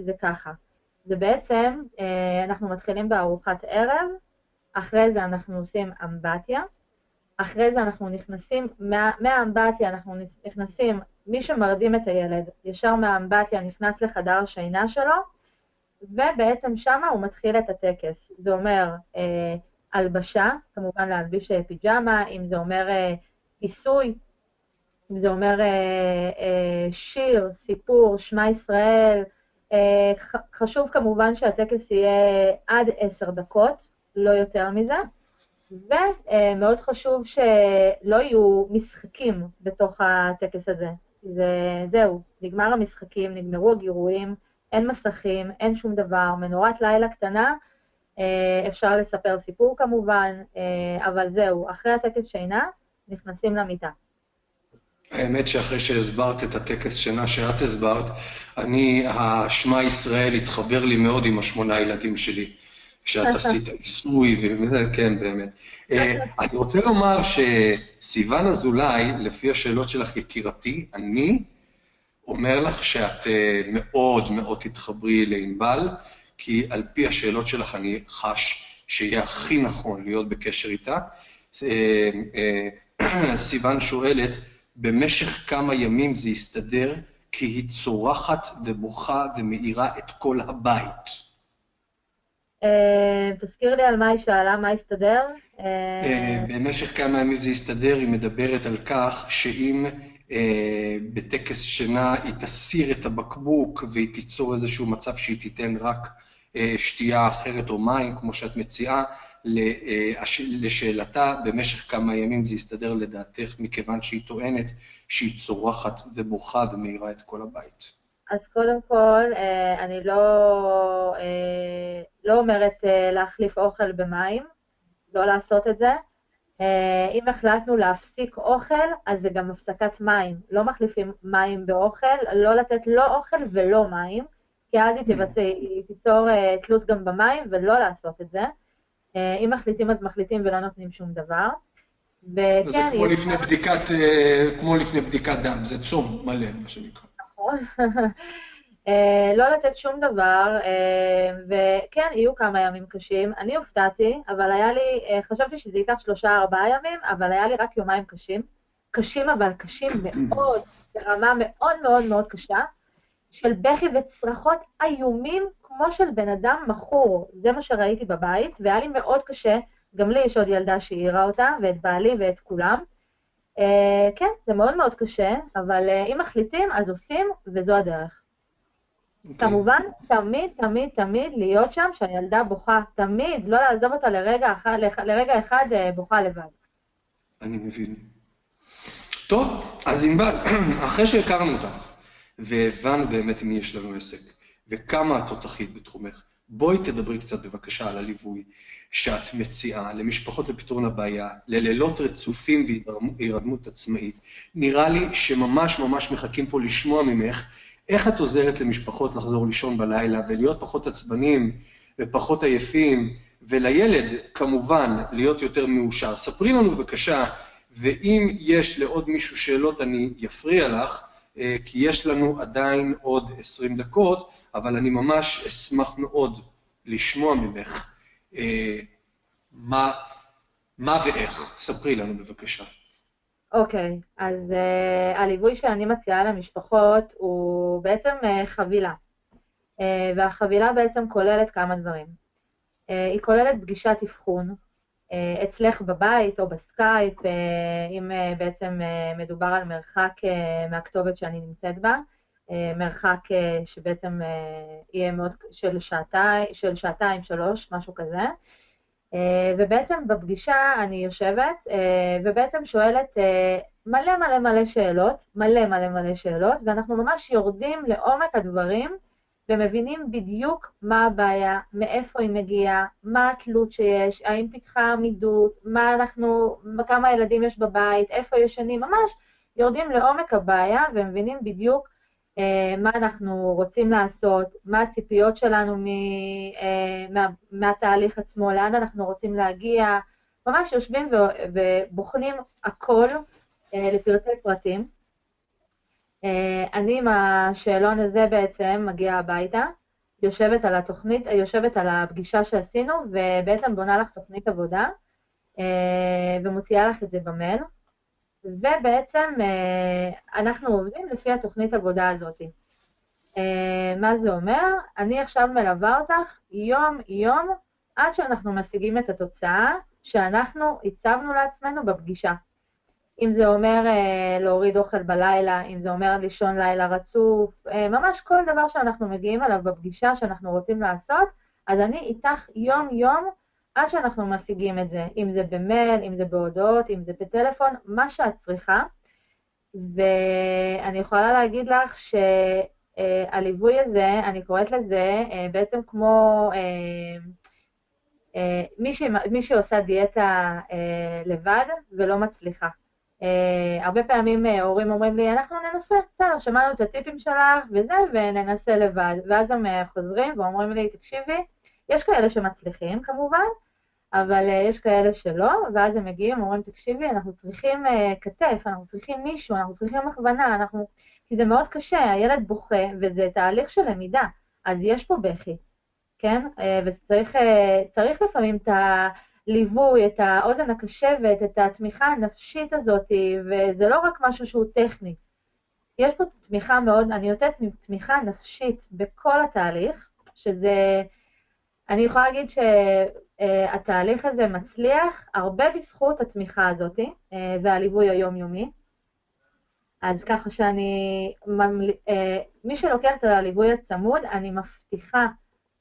זה ככה. זה בעצם, אנחנו מתחילים בארוחת ערב, אחרי זה אנחנו עושים אמבטיה, אחרי זה אנחנו נכנסים, מהאמבטיה אנחנו נכנסים, מי שמרדים את הילד, ישר מהאמבטיה נכנס לחדר שינה שלו, ובעצם שמה הוא מתחיל את הטקס. זה אומר הלבשה, כמובן להלביש פיג'מה, אם זה אומר כיסוי, אם זה אומר שיר, סיפור, שמע ישראל. חשוב כמובן שהטקס יהיה עד 10 דקות, לא יותר מזה. ומאוד חשוב שלא יהיו משחקים בתוך הטקס הזה. זהו, נגמר המשחקים, נגמרו הגירויים, אין מסכים, אין שום דבר, מנורת לילה קטנה, אפשר לספר סיפור כמובן, אבל זהו, אחרי הטקס שינה נכנסים למיטה. האמת שאחרי שהסברת את הטקס שינה שאת הסברת, השמע ישראל התחבר לי מאוד עם 8 ילדים שלי, שאת עשית עיסוי, כן, באמת. אני רוצה לומר שסיוון אזולאי, לפי השאלות שלך יקירתי, אני אומר לך שאת מאוד מאוד תתחברי לענבל, כי על פי השאלות שלך אני חש שיהיה הכי נכון להיות בקשר איתה. סיוון שואלת, במשך כמה ימים זה יסתדר, כי היא צורחת ובוכה ומאירה את כל הבית. תזכיר לי על מה היא שאלה, מה יסתדר? במשך כמה ימים זה יסתדר, היא מדברת על כך שאם בטקס שינה היא תסיר את הבקבוק והיא תיצור איזשהו מצב שהיא תיתן רק שתייה אחרת או מים, כמו שאת מציעה, לשאלתה, במשך כמה ימים זה יסתדר לדעתך, מכיוון שהיא טוענת שהיא צורחת ובוכה ומאירה את כל הבית. אז קודם כל, אני לא אומרת להחליף אוכל במים, לא לעשות את זה. אם החלטנו להפסיק אוכל, אז זה גם הפסקת מים. לא מחליפים מים באוכל, לא לתת לא אוכל ולא מים, כי אז היא תיצור תלות גם במים, ולא לעשות את זה. אם מחליטים, אז מחליטים ולא נותנים שום דבר. זה כמו לפני בדיקת דם, זה צום מלא, מה שנקרא. נכון. לא לתת שום דבר, וכן, יהיו כמה ימים קשים. אני הופתעתי, אבל חשבתי שזה ייקח 3-4 ימים, אבל היה לי רק יומיים קשים. קשים, אבל קשים מאוד, ברמה מאוד מאוד מאוד קשה, של בכי וצרחות איומים כמו של בן אדם מכור. זה מה שראיתי בבית, והיה לי מאוד קשה. גם לי יש עוד ילדה שהעירה אותה, ואת בעלי ואת כולם. כן, זה מאוד מאוד קשה, אבל אם מחליטים, אז עושים, וזו הדרך. כמובן, תמיד, תמיד, תמיד להיות שם שהילדה בוכה, תמיד, לא לעזוב אותה לרגע אחד בוכה לבד. אני מבין. טוב, אז ענבל, אחרי שהכרנו אותך, והבנו באמת עם מי יש לנו עסק, וכמה את תותחית בתחומך, בואי תדברי קצת בבקשה על הליווי שאת מציעה למשפחות לפתרון הבעיה, ללילות רצופים והירדמות עצמאית. נראה לי שממש ממש מחכים פה לשמוע ממך איך את עוזרת למשפחות לחזור לישון בלילה ולהיות פחות עצבנים ופחות עייפים, ולילד כמובן להיות יותר מאושר. ספרי לנו בבקשה, ואם יש לעוד מישהו שאלות אני יפריע לך, כי יש לנו עדיין עוד 20 דקות, אבל אני ממש אשמח מאוד לשמוע ממך מה ואיך. ספרי לנו בבקשה. אוקיי, אז הליווי שאני מציעה למשפחות הוא בעצם חבילה, והחבילה בעצם כוללת כמה דברים. היא כוללת פגישת אבחון, אצלך בבית או בסקייפ, אם בעצם מדובר על מרחק מהכתובת שאני נמצאת בה, מרחק שבעצם יהיה מאוד של שעתיים, שלוש, משהו כזה. ובעצם בפגישה אני יושבת ובעצם שואלת מלא מלא מלא שאלות, ואנחנו ממש יורדים לעומק הדברים ומבינים בדיוק מה הבעיה, מאיפה היא מגיעה, מה התלות שיש, האם פיתחה עמידות, כמה ילדים יש בבית, איפה ישנים, ממש יורדים לעומק הבעיה ומבינים בדיוק מה אנחנו רוצים לעשות, מה הציפיות שלנו מהתהליך עצמו, לאן אנחנו רוצים להגיע, ממש יושבים ובוחנים הכל לפרטי פרטים. אני עם השאלון הזה בעצם מגיעה הביתה, יושבת על הפגישה שעשינו, ובעצם בונה לך תוכנית עבודה, ומוציאה לך את זה במייל, ובעצם אנחנו עובדים לפי התוכנית עבודה הזאת. מה זה אומר? אני עכשיו מלווה אותך יום עד שאנחנו משיגים את התוצאה שאנחנו הצבנו לעצמנו בפגישה. אם זה אומר להוריד אוכל בלילה, אם זה אומר לישון לילה רצוף, ממש כל דבר שאנחנו מגיעים אליו בפגישה שאנחנו רוצים לעשות, אז אני איתך יום עד שאנחנו משיגים את זה, אם זה במייל, אם זה בהודעות, אם זה בטלפון, מה שאת צריכה. ואני יכולה להגיד לך שהליווי הזה, אני קוראת לזה בעצם כמו מי שעושה דיאטה לבד ולא מצליחה. הרבה פעמים הורים אומרים לי, אנחנו ננסה, בסדר, שמענו את הטיפים שלך וזה, וננסה לבד. ואז הם חוזרים ואומרים לי, תקשיבי, יש כאלה שמצליחים כמובן, אבל יש כאלה שלא, ואז הם מגיעים, אומרים, תקשיבי, אנחנו צריכים כתף, אנחנו צריכים מישהו, אנחנו צריכים הכוונה, כי זה מאוד קשה, הילד בוכה, וזה תהליך של למידה, אז יש פה בכי, כן? וצריך לפעמים את הליווי, את האוזן הקשבת, את התמיכה הנפשית הזאת, וזה לא רק משהו שהוא טכני. יש פה תמיכה מאוד, אני נותנת תמיכה נפשית בכל התהליך, שזה, אני יכולה להגיד שהתהליך הזה מצליח הרבה בזכות התמיכה הזאת והליווי היומיומי. אז ככה מי שלוקח את הליווי הצמוד, אני מבטיחה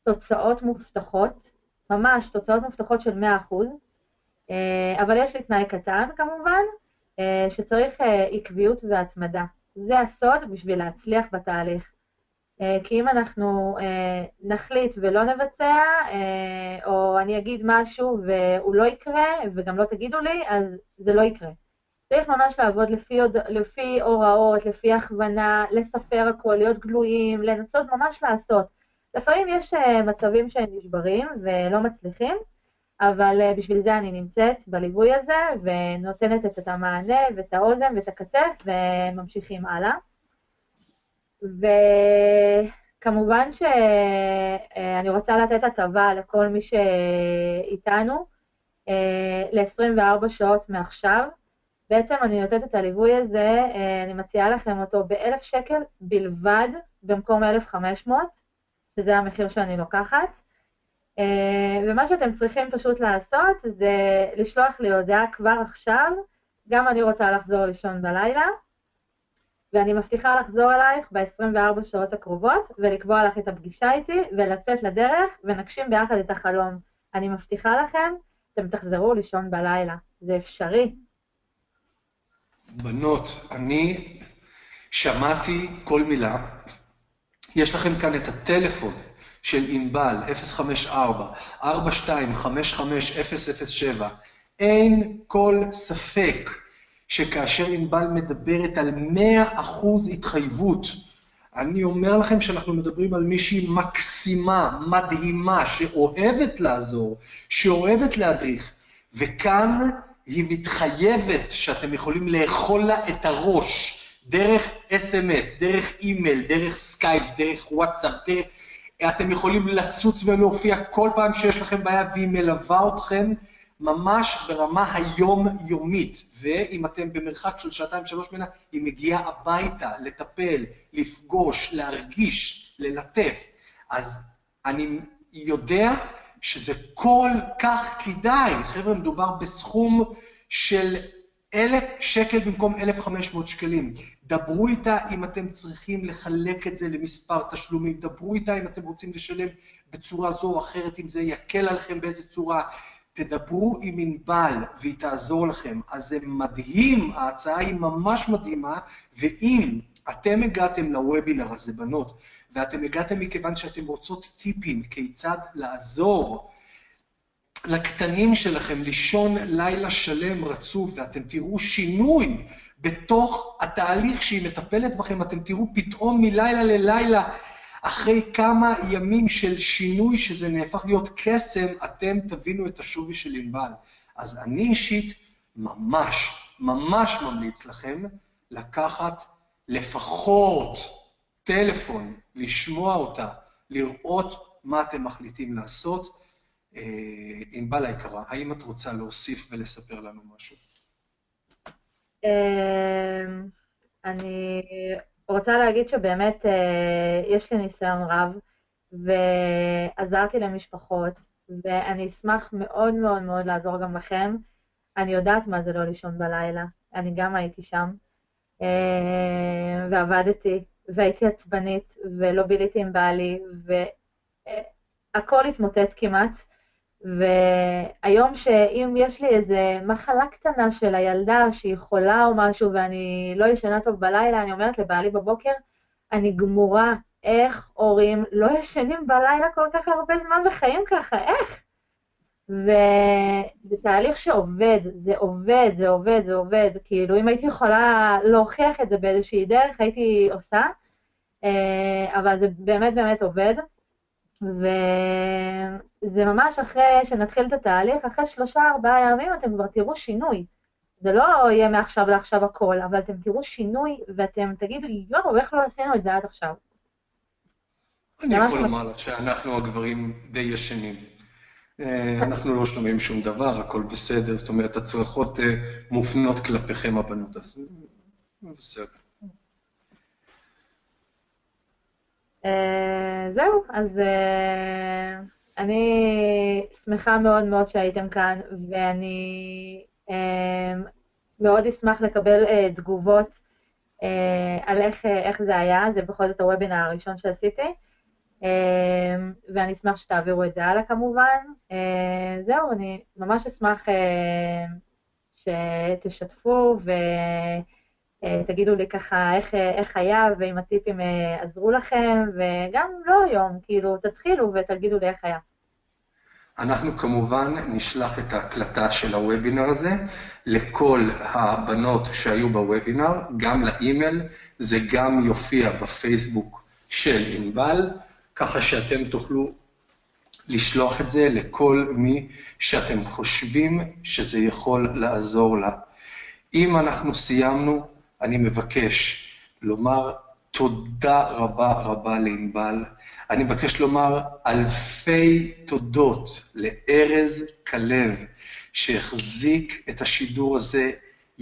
תוצאות מובטחות, ממש תוצאות מובטחות של 100%, אבל יש לי תנאי קטן כמובן, שצריך עקביות והתמדה. זה הסוד בשביל להצליח בתהליך. כי אם אנחנו נחליט ולא נבצע, או אני אגיד משהו והוא לא יקרה, וגם לא תגידו לי, אז זה לא יקרה. צריך ממש לעבוד לפי הוראות, לפי הכוונה, לספר הכל, להיות גלויים, לנסות ממש לעשות. לפעמים יש מצבים שהם נשברים ולא מצליחים, אבל בשביל זה אני נמצאת בליווי הזה, ונותנת את המענה ואת האוזן ואת הכתף, וממשיכים הלאה. וכמובן שאני רוצה לתת הטבה לכל מי שאיתנו ל-24 שעות מעכשיו. בעצם אני נותנת את הליווי הזה, אני מציעה לכם אותו ב1,000 שקל בלבד, במקום 1,500, שזה המחיר שאני לוקחת. ומה שאתם צריכים פשוט לעשות זה לשלוח לי הודעה כבר עכשיו, גם אני רוצה לחזור לישון בלילה, ואני מבטיחה לחזור אלייך ב-24 שעות הקרובות, ולקבוע לך את הפגישה איתי, ולצאת לדרך, ונגשים ביחד את החלום. אני מבטיחה לכם, אתם תחזרו לישון בלילה. זה אפשרי. בנות, אני שמעתי כל מילה. יש לכם כאן את הטלפון של ענבל, 054-4255-007. אין כל ספק שכאשר ענבל מדברת על 100% התחייבות, אני אומר לכם שאנחנו מדברים על מישהי מקסימה, מדהימה, שאוהבת לעזור, שאוהבת להדריך, וכאן היא מתחייבת שאתם יכולים לאכול לה את הראש, דרך SMS, דרך אימייל, דרך סקייפ, דרך וואטסאפ, אתם יכולים לצוץ ולהופיע כל פעם שיש לכם בעיה, והיא מלווה אתכם ממש ברמה היומיומית, ואם אתם במרחק של 2-3 ממנה, היא מגיעה הביתה, לטפל, לפגוש, להרגיש, ללטף. אז אני יודע שזה כל כך כדאי. חבר'ה, מדובר בסכום של 1,000 שקל במקום 1,500 שקלים. דברו איתה אם אתם צריכים לחלק את זה למספר תשלומים, דברו איתה אם אתם רוצים לשלם בצורה זו או אחרת, אם זה יקל עליכם באיזה צורה. תדברו עם ענבל והיא תעזור לכם. אז זה מדהים, ההצעה היא ממש מדהימה, ואם אתם הגעתם לוובינר הזה, בנות, ואתם הגעתם מכיוון שאתם רוצות טיפים כיצד לעזור לקטנים שלכם לישון לילה שלם רצוף, ואתם תראו שינוי בתוך התהליך שהיא מטפלת בכם, אתם תראו פתאום מלילה ללילה, אחרי כמה ימים של שינוי שזה נהפך להיות קסם, אתם תבינו את השווי של ענבל. אז אני אישית ממש ממליץ לכם לקחת לפחות טלפון, לשמוע אותה, לראות מה אתם מחליטים לעשות. ענבל היקרה, האם את רוצה להוסיף ולספר לנו משהו? אני רוצה להגיד שבאמת יש לי ניסיון רב, ועזרתי למשפחות, ואני אשמח מאוד מאוד מאוד לעזור גם לכם. אני יודעת מה זה לא לישון בלילה, אני גם הייתי שם, ועבדתי, והייתי עצבנית, ולא ביליתי עם בעלי, והכל התמוטט כמעט. והיום שאם יש לי איזה מחלה קטנה של הילדה שהיא חולה או משהו ואני לא ישנה טוב בלילה, אני אומרת לבעלי בבוקר, אני גמורה, איך הורים לא ישנים בלילה כל כך הרבה זמן וחיים ככה, איך? וזה תהליך שעובד, זה עובד, כאילו אם הייתי יכולה להוכיח את זה באיזושהי דרך הייתי עושה, אבל זה באמת עובד. וזה ממש אחרי שנתחיל את התהליך, אחרי 3-4 ימים אתם כבר תראו שינוי. זה לא יהיה מעכשיו לעכשיו הכל, אבל אתם תראו שינוי ואתם תגידו, יואו, איך לא עשינו את זה עד עכשיו? אני יכול לומר לך שאנחנו הגברים די ישנים. אנחנו לא שומעים שום דבר, הכל בסדר, זאת אומרת, הצרחות מופנות כלפיכם הבנות, אז בסדר. זהו, אז אני שמחה מאוד מאוד שהייתם כאן, ואני מאוד אשמח לקבל תגובות על איך זה היה, זה בכל זאת הוובינר הראשון שעשיתי, ואני אשמח שתעבירו את זה הלאה כמובן. זהו, אני ממש אשמח שתשתפו תגידו לי ככה איך היה, ואם הטיפים עזרו לכם, וגם לא היום, כאילו תתחילו ותגידו לי איך היה. אנחנו כמובן נשלח את ההקלטה של הוובינר הזה לכל הבנות שהיו בוובינר, גם לאימייל, זה גם יופיע בפייסבוק של ענבל, ככה שאתם תוכלו לשלוח את זה לכל מי שאתם חושבים שזה יכול לעזור לה. אם אנחנו סיימנו, אני מבקש לומר תודה רבה לענבל. אני מבקש לומר אלפי תודות לארז כלב, שהחזיק את השידור הזה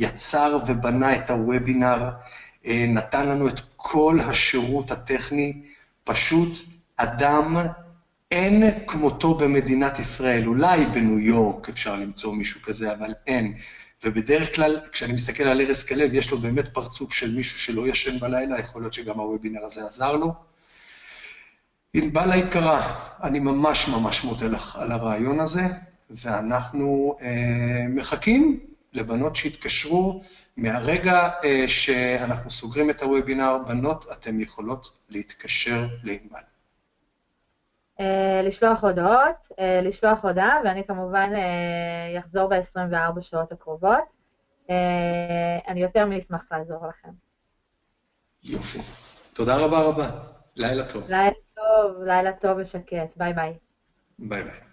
יצר ובנה את הוובינר, נתן לנו את כל השירות הטכני, פשוט אדם אין כמותו במדינת ישראל, אולי בניו יורק אפשר למצוא מישהו כזה, אבל אין. ובדרך כלל, כשאני מסתכל על ארז כלב, יש לו באמת פרצוף של מישהו שלא ישן בלילה, יכול להיות שגם הוובינר הזה עזר לו. ענבל היקרה, אני ממש ממש מודה לך על הרעיון הזה, ואנחנו מחכים לבנות שהתקשרו. מהרגע שאנחנו סוגרים את הוובינר, בנות, אתן יכולות להתקשר לענבל. לשלוח הודעות, לשלוח הודעה, ואני כמובן אחזור ב-24 שעות הקרובות. אני יותר מאשמח לעזור לכם. יופי. תודה רבה רבה. לילה טוב. לילה טוב, לילה טוב ושקט. ביי ביי. ביי ביי.